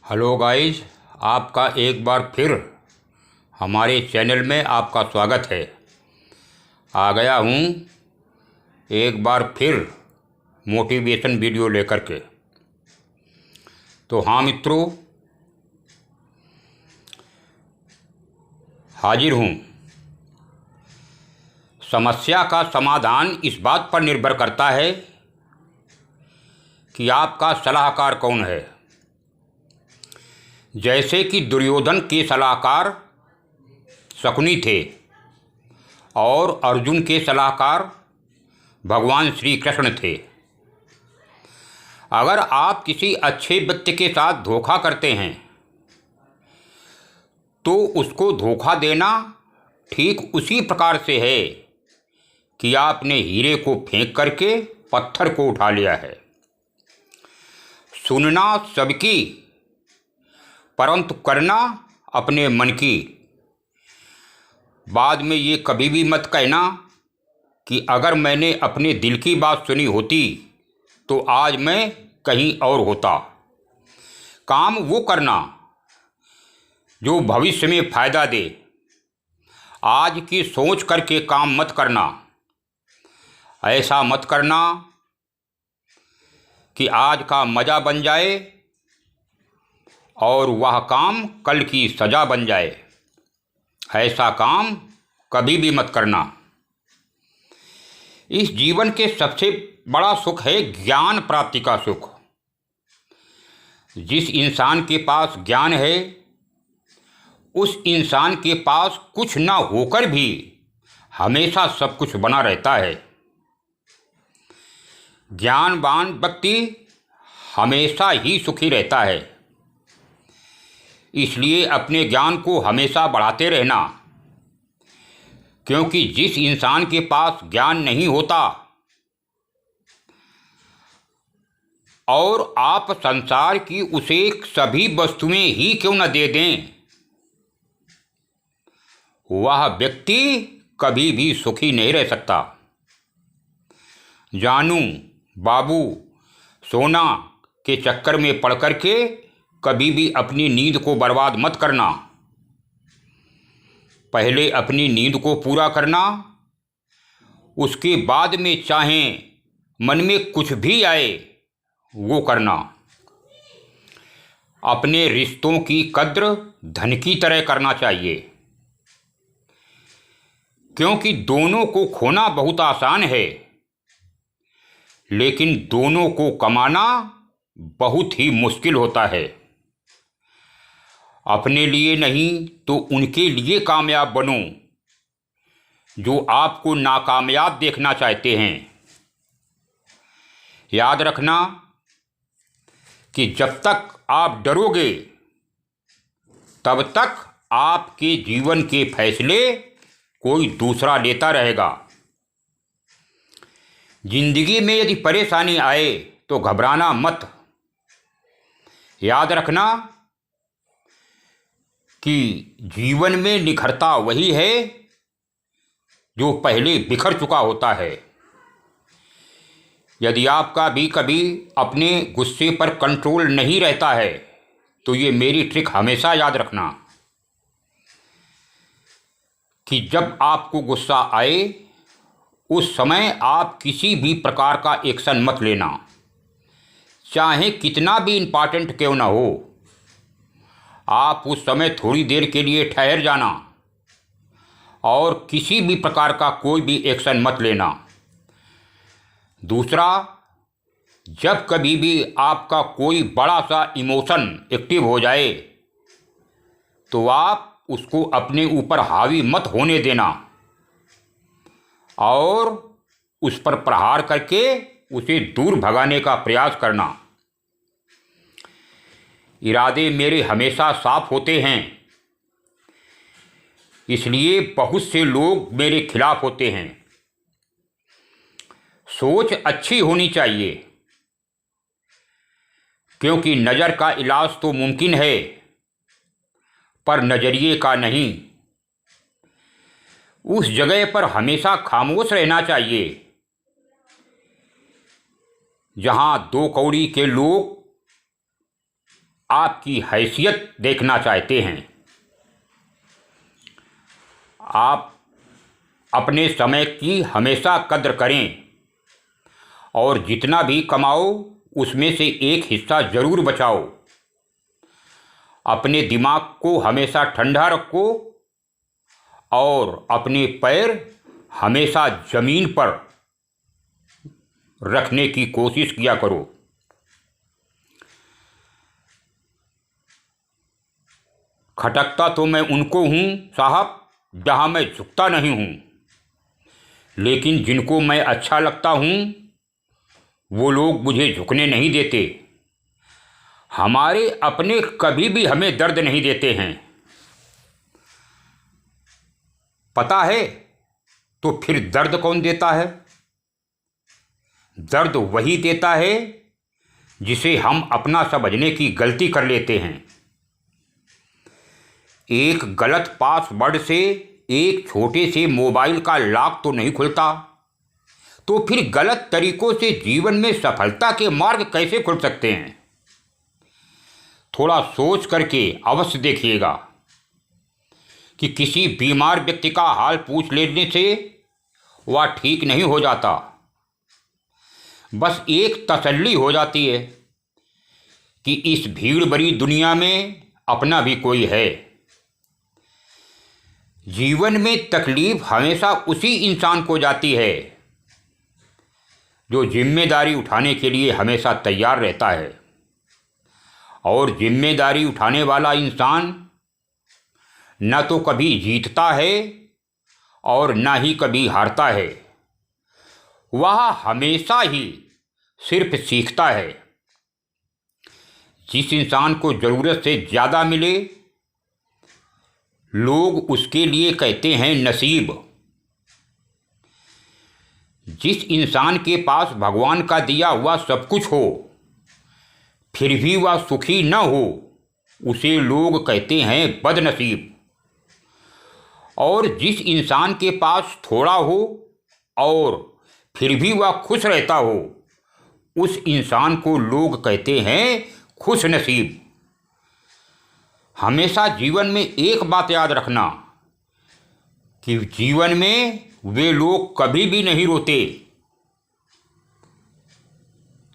Hello guys, आपका एक बार फिर हमारे चैनल में आपका स्वागत है। आ गया हूँ एक बार फिर मोटिवेशन वीडियो लेकर के। तो हाँ मित्रों, हाजिर हूँ। समस्या का समाधान इस बात पर निर्भर करता है कि आपका सलाहकार कौन है। जैसे कि दुर्योधन के सलाहकार शकुनी थे और अर्जुन के सलाहकार भगवान श्री कृष्ण थे। अगर आप किसी अच्छे व्यक्ति के साथ धोखा करते हैं तो उसको धोखा देना ठीक उसी प्रकार से है कि आपने हीरे को फेंक करके पत्थर को उठा लिया है। सुनना सबकी, परंतु करना अपने मन की। बाद में ये कभी भी मत कहना कि अगर मैंने अपने दिल की बात सुनी होती तो आज मैं कहीं और होता। काम वो करना जो भविष्य में फ़ायदा दे। आज की सोच करके काम मत करना। ऐसा मत करना कि आज का मज़ा बन जाए और वह काम कल की सज़ा बन जाए। ऐसा काम कभी भी मत करना। इस जीवन के सबसे बड़ा सुख है ज्ञान प्राप्ति का सुख। जिस इंसान के पास ज्ञान है उस इंसान के पास कुछ ना होकर भी हमेशा सब कुछ बना रहता है। ज्ञानवान व्यक्ति हमेशा ही सुखी रहता है। इसलिए अपने ज्ञान को हमेशा बढ़ाते रहना, क्योंकि जिस इंसान के पास ज्ञान नहीं होता और आप संसार की उसे सभी वस्तुएं ही क्यों न दे दें, वह व्यक्ति कभी भी सुखी नहीं रह सकता। जानू बाबू सोना के चक्कर में पड़ कर के कभी भी अपनी नींद को बर्बाद मत करना। पहले अपनी नींद को पूरा करना, उसके बाद में चाहे मन में कुछ भी आए वो करना। अपने रिश्तों की कद्र धन की तरह करना चाहिए, क्योंकि दोनों को खोना बहुत आसान है लेकिन दोनों को कमाना बहुत ही मुश्किल होता है। अपने लिए नहीं तो उनके लिए कामयाब बनो जो आपको नाकामयाब देखना चाहते हैं। याद रखना कि जब तक आप डरोगे तब तक आपके जीवन के फैसले कोई दूसरा लेता रहेगा। जिंदगी में यदि परेशानी आए तो घबराना मत। याद रखना कि जीवन में निखरता वही है जो पहले बिखर चुका होता है। यदि आपका भी कभी अपने गुस्से पर कंट्रोल नहीं रहता है तो ये मेरी ट्रिक हमेशा याद रखना कि जब आपको गुस्सा आए उस समय आप किसी भी प्रकार का एक्शन मत लेना, चाहे कितना भी इम्पॉर्टेंट क्यों ना हो। आप उस समय थोड़ी देर के लिए ठहर जाना और किसी भी प्रकार का कोई भी एक्शन मत लेना। दूसरा, जब कभी भी आपका कोई बड़ा सा इमोशन एक्टिव हो जाए तो आप उसको अपने ऊपर हावी मत होने देना और उस पर प्रहार करके उसे दूर भगाने का प्रयास करना। इरादे मेरे हमेशा साफ होते हैं, इसलिए बहुत से लोग मेरे खिलाफ होते हैं। सोच अच्छी होनी चाहिए, क्योंकि नज़र का इलाज तो मुमकिन है पर नज़रिए का नहीं। उस जगह पर हमेशा खामोश रहना चाहिए जहां दो कौड़ी के लोग आपकी हैसियत देखना चाहते हैं। आप अपने समय की हमेशा कद्र करें और जितना भी कमाओ उसमें से एक हिस्सा ज़रूर बचाओ। अपने दिमाग को हमेशा ठंडा रखो और अपने पैर हमेशा ज़मीन पर रखने की कोशिश किया करो। खटकता तो मैं उनको हूँ साहब जहाँ मैं झुकता नहीं हूँ, लेकिन जिनको मैं अच्छा लगता हूँ वो लोग मुझे झुकने नहीं देते। हमारे अपने कभी भी हमें दर्द नहीं देते हैं। पता है तो फिर दर्द कौन देता है? दर्द वही देता है जिसे हम अपना समझने की गलती कर लेते हैं। एक गलत पासवर्ड से एक छोटे से मोबाइल का लॉक तो नहीं खुलता, तो फिर गलत तरीकों से जीवन में सफलता के मार्ग कैसे खुल सकते हैं? थोड़ा सोच करके अवश्य देखिएगा कि किसी बीमार व्यक्ति का हाल पूछ लेने से वह ठीक नहीं हो जाता, बस एक तसल्ली हो जाती है कि इस भीड़ भरी दुनिया में अपना भी कोई है। जीवन में तकलीफ हमेशा उसी इंसान को जाती है जो जिम्मेदारी उठाने के लिए हमेशा तैयार रहता है, और जिम्मेदारी उठाने वाला इंसान न तो कभी जीतता है और न ही कभी हारता है। वह हमेशा ही सिर्फ सीखता है। जिस इंसान को ज़रूरत से ज़्यादा मिले लोग उसके लिए कहते हैं नसीब। जिस इंसान के पास भगवान का दिया हुआ सब कुछ हो फिर भी वह सुखी न हो उसे लोग कहते हैं बदनसीब। और जिस इंसान के पास थोड़ा हो और फिर भी वह खुश रहता हो उस इंसान को लोग कहते हैं खुश नसीब। हमेशा जीवन में एक बात याद रखना कि जीवन में वे लोग कभी भी नहीं रोते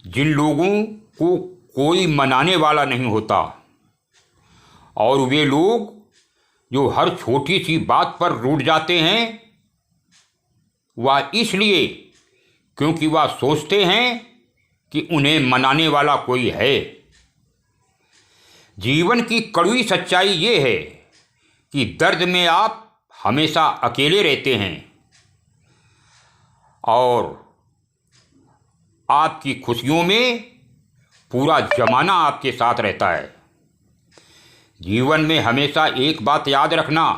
जिन लोगों को कोई मनाने वाला नहीं होता, और वे लोग जो हर छोटी सी बात पर रूठ जाते हैं वह इसलिए क्योंकि वह सोचते हैं कि उन्हें मनाने वाला कोई है। जीवन की कड़वी सच्चाई ये है कि दर्द में आप हमेशा अकेले रहते हैं और आपकी खुशियों में पूरा जमाना आपके साथ रहता है। जीवन में हमेशा एक बात याद रखना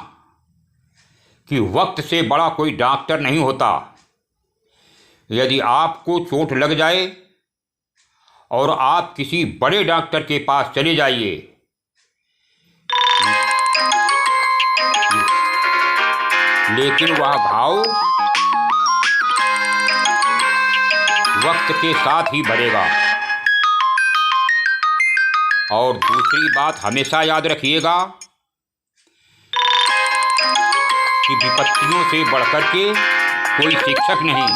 कि वक्त से बड़ा कोई डॉक्टर नहीं होता। यदि आपको चोट लग जाए और आप किसी बड़े डॉक्टर के पास चले जाइए, लेकिन वह घाव वक्त के साथ ही भरेगा। और दूसरी बात हमेशा याद रखिएगा कि विपत्तियों से बढ़कर के कोई शिक्षक नहीं।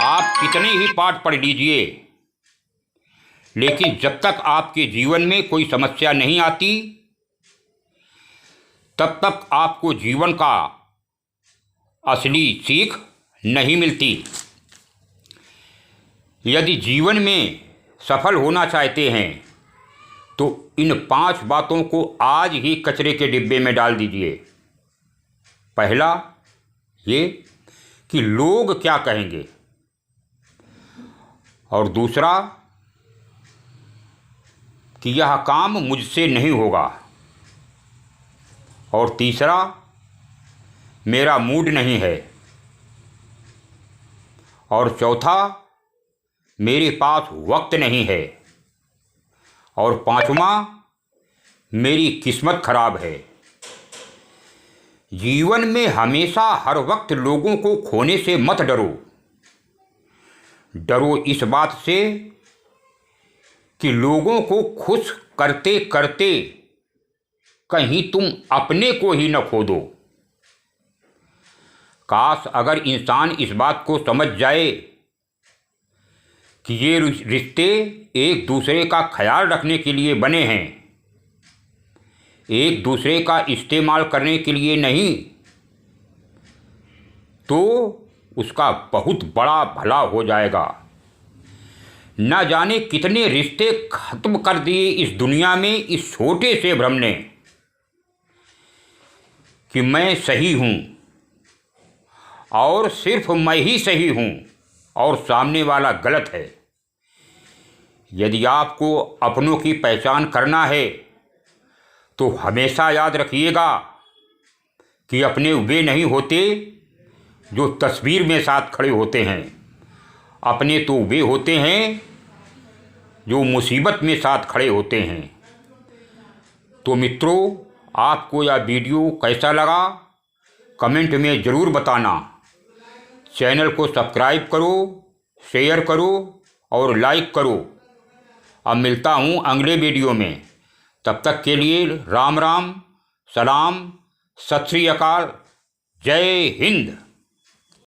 आप कितने ही पाठ पढ़ लीजिए, लेकिन जब तक आपके जीवन में कोई समस्या नहीं आती तब तक आपको जीवन का असली सीख नहीं मिलती। यदि जीवन में सफल होना चाहते हैं तो इन 5 बातों को आज ही कचरे के डिब्बे में डाल दीजिए। पहला ये कि लोग क्या कहेंगे, और दूसरा कि यह काम मुझसे नहीं होगा, और तीसरा मेरा मूड नहीं है, और चौथा मेरे पास वक्त नहीं है, और पांचवा मेरी किस्मत खराब है। जीवन में हमेशा हर वक्त लोगों को खोने से मत डरो। डरो इस बात से कि लोगों को खुश करते करते कहीं तुम अपने को ही न खो दो। काश अगर इंसान इस बात को समझ जाए कि ये रिश्ते एक दूसरे का ख्याल रखने के लिए बने हैं, एक दूसरे का इस्तेमाल करने के लिए नहीं, तो उसका बहुत बड़ा भला हो जाएगा। न जाने कितने रिश्ते खत्म कर दिए इस दुनिया में इस छोटे से भ्रम ने कि मैं सही हूँ और सिर्फ मैं ही सही हूँ और सामने वाला गलत है। यदि आपको अपनों की पहचान करना है तो हमेशा याद रखिएगा कि अपने वे नहीं होते जो तस्वीर में साथ खड़े होते हैं, अपने तो वे होते हैं जो मुसीबत में साथ खड़े होते हैं। तो मित्रों, आपको यह वीडियो कैसा लगा कमेंट में ज़रूर बताना। चैनल को सब्सक्राइब करो, शेयर करो और लाइक करो। अब मिलता हूँ अगले वीडियो में। तब तक के लिए राम राम, सलाम, सत श्री अकाल, जय हिंद।